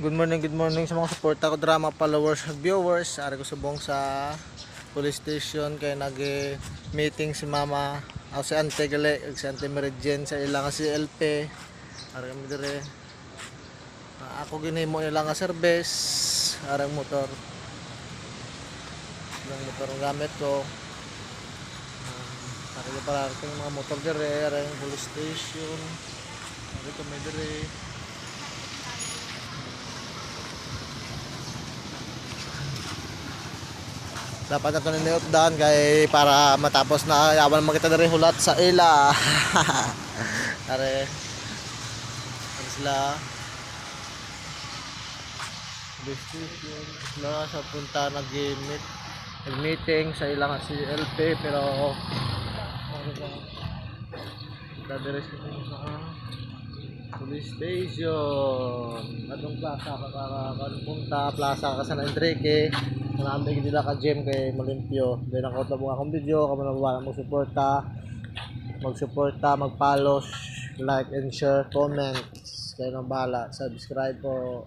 Good morning sa mga suporta ko drama followers at viewers. Ari ko subong sa police station kay nag-meeting si mama o si ante gali, si ante Meridjen sa ilang si LP. Ari kami dire. Ako ginimo nila nga service, arang motor. Ang motor ang gamit ko. Ari ko para ang mga motor dire, arang police station. Ari kami dire. Dapat na ito niniupdan kay para matapos na yawan makita na rin hulat sa ila. Are ano sila destination sila sa punta nag-meeting sa ilang si LP pero ano ba dadres ko sa police station atong plaza punta plaza ka sa Enrique marami nila ka gym kay malimpyo din ako tabo akong video kamo na magsuporta mag-follow like and share comment kayo nang bahala subscribe po.